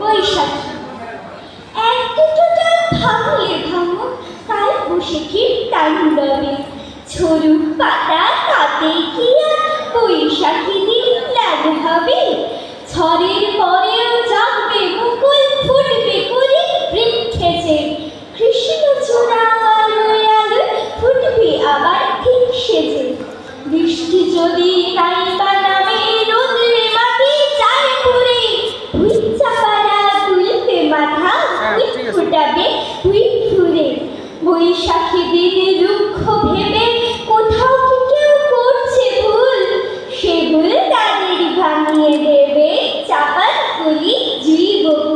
বৈশাখী। এক দুটো ডাল ভাঙলে ভাঙুক, কাল বৈশাখীর তাণ্ডবে। ঝরুক পাতা তাতে কি আর বৈশাখী দিন লাগ হবে। ঝড়ের পরেও জাগবে মুকুল, ফুটবে কুড়ি বৃক্ষে যে। কৃষ্ণচূড়া আলোয় আলোয় ফুটবে আবার ঠিক সেজে। বৃষ্টি যদি তাই বা নামে, রোদ্রে মাটি চায় পুড়ে। ভুই চাপারা তুলবে মাথা, ভুই ফুটাবে ভুই ফুরে। বৈশাখী দিন রুক্ষ ভেবে কোথাও কি কেউ করছে ভুল, সে ভুল তাদের ভাঙিয়ে দেবে চাপার কলি জুই বকুল।